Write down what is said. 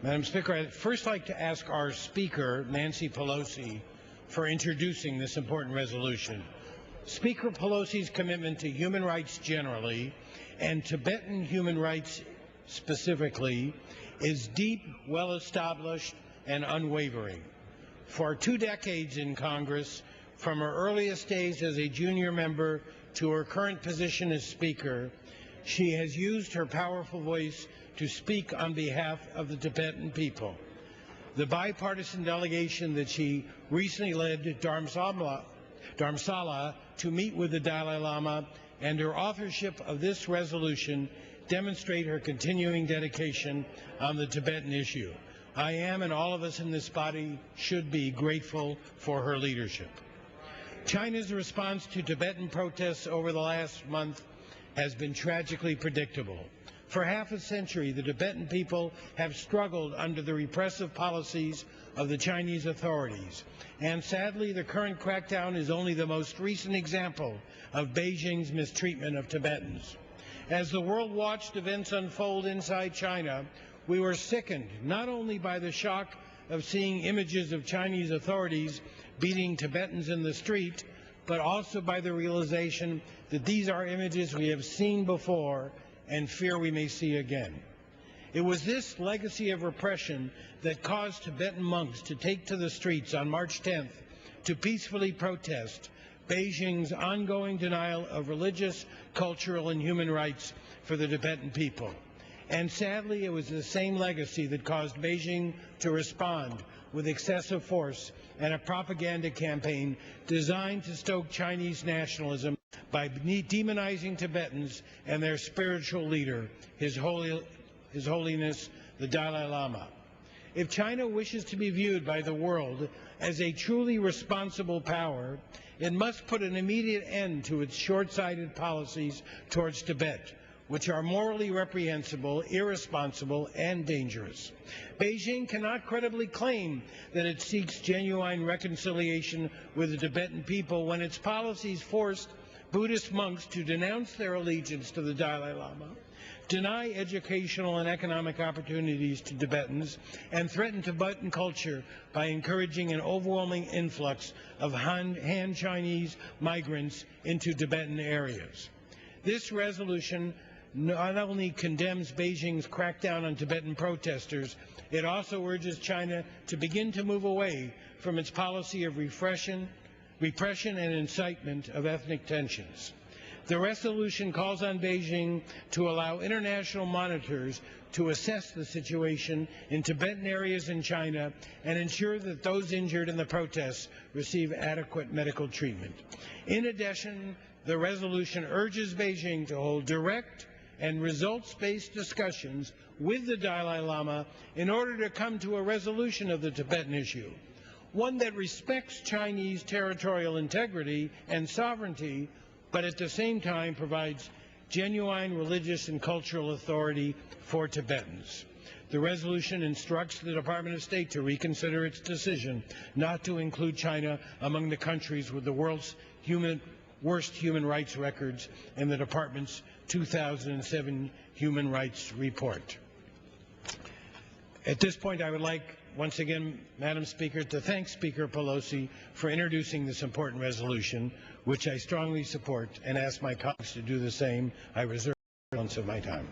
Madam Speaker, I'd first like to ask our Speaker, Nancy Pelosi, for introducing this important resolution. Speaker Pelosi's commitment to human rights generally and Tibetan human rights specifically is deep, well-established, and unwavering. For 2 decades in Congress, from her earliest days as a junior member to her current position as Speaker, she has used her powerful voice to speak on behalf of the Tibetan people. The bipartisan delegation that she recently led to Dharamsala to meet with the Dalai Lama and her authorship of this resolution demonstrate her continuing dedication on the Tibetan issue. I am, and all of us in this body should be, grateful for her leadership. China's response to Tibetan protests over the last month has been tragically predictable. For half a century, the Tibetan people have struggled under the repressive policies of the Chinese authorities, and sadly, the current crackdown is only the most recent example of Beijing's mistreatment of Tibetans. As the world watched events unfold inside China, we were sickened not only by the shock of seeing images of Chinese authorities beating Tibetans in the street, but also by the realization that these are images we have seen before and fear we may see again. It was this legacy of repression that caused Tibetan monks to take to the streets on March 10th to peacefully protest Beijing's ongoing denial of religious, cultural, and human rights for the Tibetan people. And sadly, it was the same legacy that caused Beijing to respond with excessive force and a propaganda campaign designed to stoke Chinese nationalism by demonizing Tibetans and their spiritual leader, His Holiness, the Dalai Lama. If China wishes to be viewed by the world as a truly responsible power, it must put an immediate end to its short-sighted policies towards Tibet, which are morally reprehensible, irresponsible, and dangerous. Beijing cannot credibly claim that it seeks genuine reconciliation with the Tibetan people when its policies forced Buddhist monks to denounce their allegiance to the Dalai Lama, deny educational and economic opportunities to Tibetans, and threaten Tibetan culture by encouraging an overwhelming influx of Han Chinese migrants into Tibetan areas. This resolution not only condemns Beijing's crackdown on Tibetan protesters, it also urges China to begin to move away from its policy of repression and incitement of ethnic tensions. The resolution calls on Beijing to allow international monitors to assess the situation in Tibetan areas in China and ensure that those injured in the protests receive adequate medical treatment. In addition, the resolution urges Beijing to hold direct and results-based discussions with the Dalai Lama in order to come to a resolution of the Tibetan issue, one that respects Chinese territorial integrity and sovereignty, but at the same time provides genuine religious and cultural authority for Tibetans. The resolution instructs the Department of State to reconsider its decision not to include China among the countries with the world's worst human rights records in the Department's 2007 Human Rights Report. At this point, I would like, once again, Madam Speaker, to thank Speaker Pelosi for introducing this important resolution, which I strongly support, and ask my colleagues to do the same. I reserve the balance of my time.